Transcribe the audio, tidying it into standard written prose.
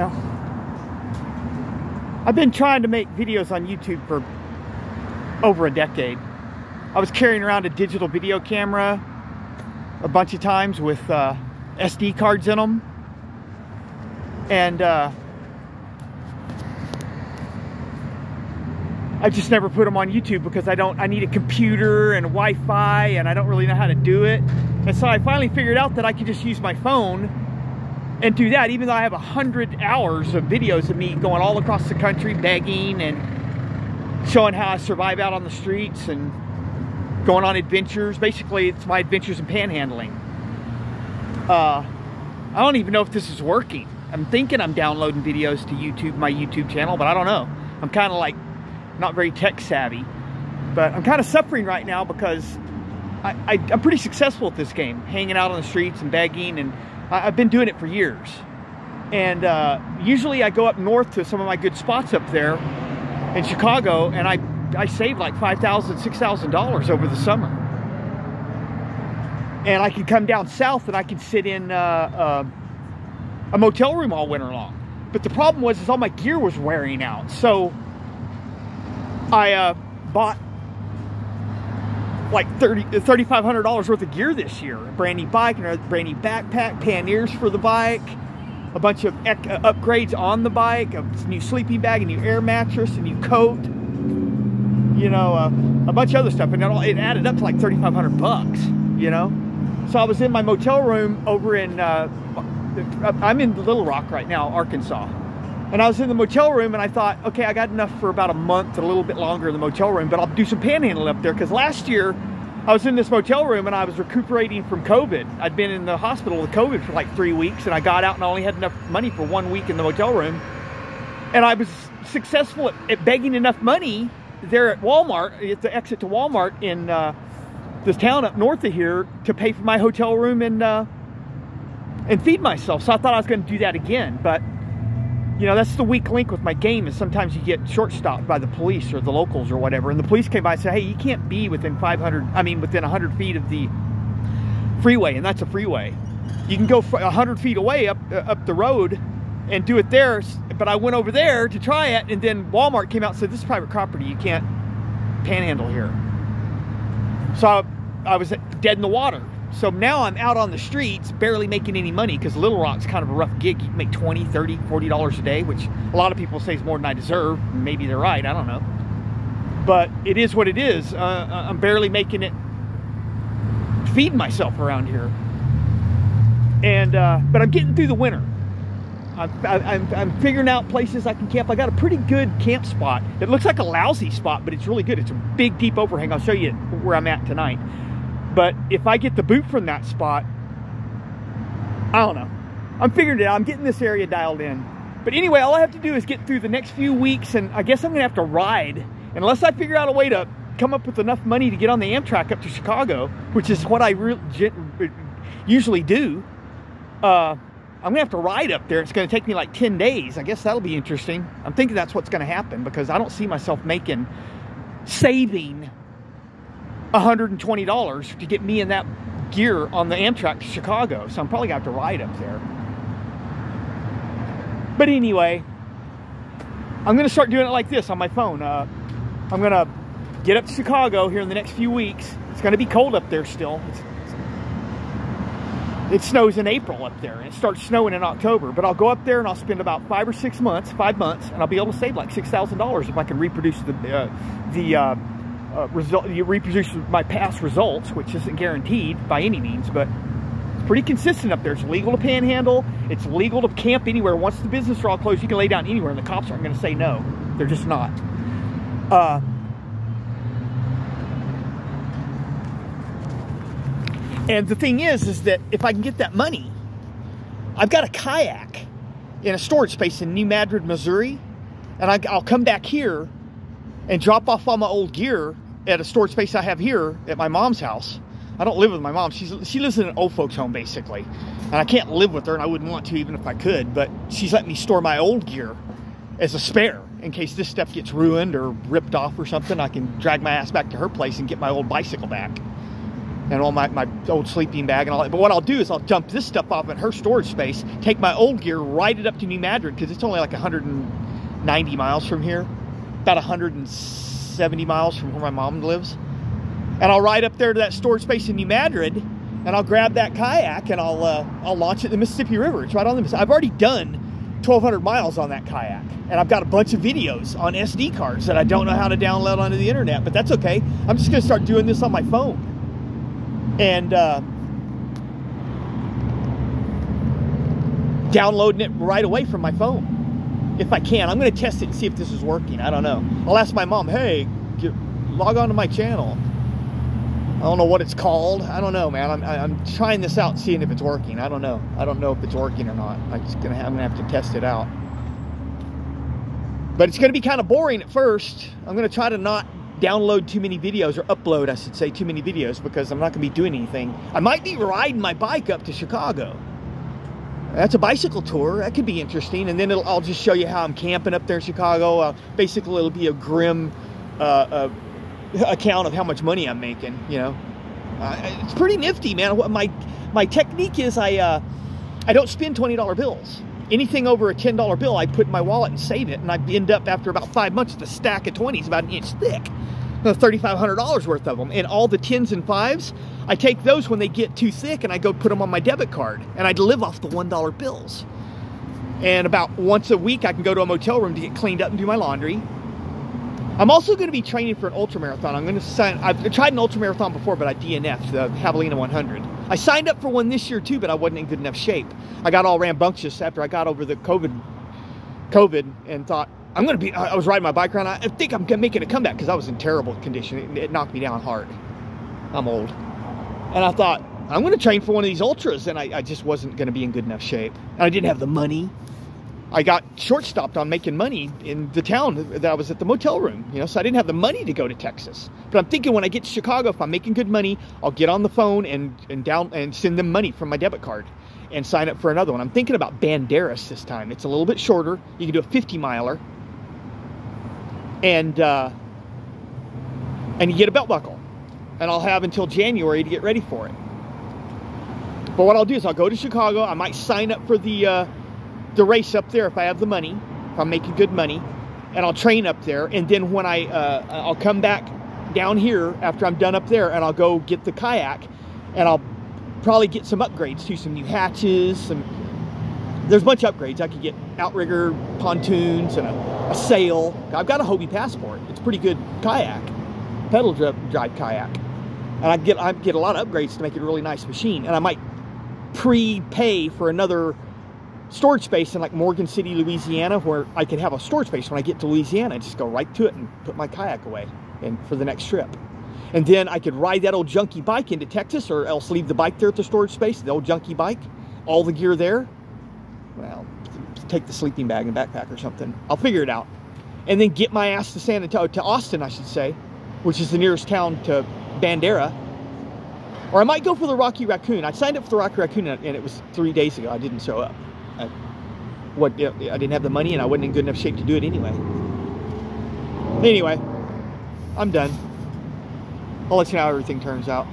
Well, I've been trying to make videos on YouTube for over a decade. I was carrying around a digital video camera a bunch of times with SD cards in them. And I just never put them on YouTube because I need a computer and Wi-Fi, and I don't really know how to do it. And so I finally figured out that I could just use my phone and do that, even though I have 100 hours of videos of me going all across the country begging and showing how I survive out on the streets and going on adventures. Basically, it's my adventures in panhandling. I don't even know if this is working. I'm thinking I'm downloading videos to YouTube, my YouTube channel, but I don't know. I'm kind of like not very tech savvy, but I'm kind of suffering right now because I'm pretty successful at this game, hanging out on the streets and begging, and I've been doing it for years. And usually I go up north to some of my good spots up there in Chicago, and I save like $5,000, $6,000 over the summer. And I can come down south and I can sit in a motel room all winter long. But the problem was is all my gear was wearing out. So I bought like $3,500 worth of gear this year. A brand new bike, and a brand new backpack, panniers for the bike, a bunch of upgrades on the bike, a new sleeping bag, a new air mattress, a new coat, you know, a bunch of other stuff. And it added up to like $3,500, you know. So I was in my motel room over in, I'm in Little Rock right now, Arkansas. And I was in the motel room and I thought, okay, I got enough for about a month, a little bit longer in the motel room, but I'll do some panhandling up there. Because last year I was in this motel room and I was recuperating from COVID. I'd been in the hospital with COVID for like 3 weeks, and I got out and I only had enough money for 1 week in the motel room. And I was successful at begging enough money there at Walmart, at the exit to Walmart in this town up north of here, to pay for my hotel room and feed myself. So I thought I was going to do that again, but you know, that's the weak link with my game, is sometimes you get short-stopped by the police or the locals or whatever. And the police came by and said, hey, you can't be within within 100 feet of the freeway, and that's a freeway. You can go 100 feet away up the road and do it there. But I went over there to try it, and then Walmart came out and said, this is private property. You can't panhandle here. So I was dead in the water. So now I'm out on the streets, barely making any money, because Little Rock's kind of a rough gig. You can make $20, $30, $40 a day, which a lot of people say is more than I deserve. Maybe they're right, I don't know. But it is what it is. I'm barely making it, feeding myself around here. And but I'm getting through the winter. I'm figuring out places I can camp. I got a pretty good camp spot. It looks like a lousy spot, but it's really good. It's a big, deep overhang. I'll show you where I'm at tonight. But if I get the boot from that spot, I don't know. I'm figuring it out. I'm getting this area dialed in. But anyway, all I have to do is get through the next few weeks, and I guess I'm going to have to ride. Unless I figure out a way to come up with enough money to get on the Amtrak up to Chicago, which is what I usually do. I'm going to have to ride up there. It's going to take me like 10 days. I guess that'll be interesting. I'm thinking that's what's going to happen, because I don't see myself saving $120 to get me and that gear on the Amtrak to Chicago. So I'm probably going to have to ride up there. But anyway, I'm going to start doing it like this on my phone. I'm going to get up to Chicago here in the next few weeks. It's going to be cold up there still. It snows in April up there, and it starts snowing in October. But I'll go up there and I'll spend about 5 months, and I'll be able to save like $6,000 if I can reproduce reproduce my past results, which isn't guaranteed by any means, but it's pretty consistent up there. It's legal to panhandle. It's legal to camp anywhere. Once the business are all closed, you can lay down anywhere, and the cops aren't going to say no. They're just not. And the thing is that if I can get that money, I've got a kayak in a storage space in New Madrid, Missouri, and I'll come back here and drop off all my old gear at a storage space I have here at my mom's house. I don't live with my mom. She lives in an old folks home, basically. And I can't live with her, and I wouldn't want to even if I could, but she's letting me store my old gear as a spare in case this stuff gets ruined or ripped off or something. I can drag my ass back to her place and get my old bicycle back. and all my old sleeping bag and all that. But what I'll do is I'll dump this stuff off in her storage space, take my old gear, ride it up to New Madrid, because it's only like 190 miles from here, about 170 miles from where my mom lives. And I'll ride up there to that storage space in New Madrid, and I'll grab that kayak and I'll launch it in the Mississippi River. It's right on the Mississippi. I've already done 1,200 miles on that kayak, and I've got a bunch of videos on SD cards that I don't know how to download onto the internet, but that's okay. I'm just going to start doing this on my phone. And downloading it right away from my phone if I can. I'm going to test it and see if this is working. I don't know. I'll ask my mom, hey, log on to my channel. I don't know what it's called. I don't know, man. I'm trying this out, seeing if it's working. I don't know. I don't know if it's working or not. I'm gonna have to test it out. But it's gonna be kind of boring at first. I'm gonna try to not download too many videos, or upload, I should say, too many videos, because I'm not gonna be doing anything. I might be riding my bike up to Chicago. That's a bicycle tour. That could be interesting. And then I'll just show you how I'm camping up there in Chicago. Basically, it'll be a grim account of how much money I'm making, you know. It's pretty nifty, man. My technique is I don't spend $20 bills. Anything over a $10 bill, I put in my wallet and save it, and I end up, after about 5 months, with a stack of 20s about an inch thick. $3,500 worth of them. And all the 10s and 5s, I take those when they get too thick, and I go put them on my debit card, and I live off the $1 bills. And about once a week, I can go to a motel room to get cleaned up and do my laundry. I'm also going to be training for an ultramarathon. I've tried an ultramarathon before, but I DNF'd, the Javelina 100. I signed up for one this year too, but I wasn't in good enough shape. I got all rambunctious after I got over the COVID and thought, I was riding my bike around. I think I'm making a comeback, because I was in terrible condition. It knocked me down hard. I'm old. And I thought, I'm going to train for one of these ultras, and I just wasn't going to be in good enough shape. And I didn't have the money. I got short-stopped on making money in the town that I was at the motel room, you know, so I didn't have the money to go to Texas. But I'm thinking, when I get to Chicago, if I'm making good money, I'll get on the phone and send them money from my debit card and sign up for another one. I'm thinking about Banderas this time. It's a little bit shorter. You can do a 50-miler, and you get a belt buckle. And I'll have until January to get ready for it. But what I'll do is I'll go to Chicago. I might sign up for the race up there if I have the money, if I'm making good money, and I'll train up there. And then when I'll come back down here after I'm done up there, and I'll go get the kayak, and I'll probably get some upgrades too, some new hatches, there's a bunch of upgrades. I could get outrigger pontoons and a sail. I've got a Hobie Passport. It's a pretty good kayak, pedal drive kayak, and I get a lot of upgrades to make it a really nice machine. And I might prepay for another storage space in like Morgan City, Louisiana, where I can have a storage space when I get to Louisiana. Just go right to it and put my kayak away and for the next trip. And then I could ride that old junky bike into Texas, or else leave the bike there at the storage space, the old junky bike, all the gear there. Well, take the sleeping bag and backpack or something. I'll figure it out. And then get my ass to San Antonio, to Austin, I should say, which is the nearest town to Bandera. Or I might go for the Rocky Raccoon. I signed up for the Rocky Raccoon, and it was 3 days ago. I didn't show up. I didn't have the money, and I wasn't in good enough shape to do it anyway. Anyway, I'm done. I'll let you know how everything turns out.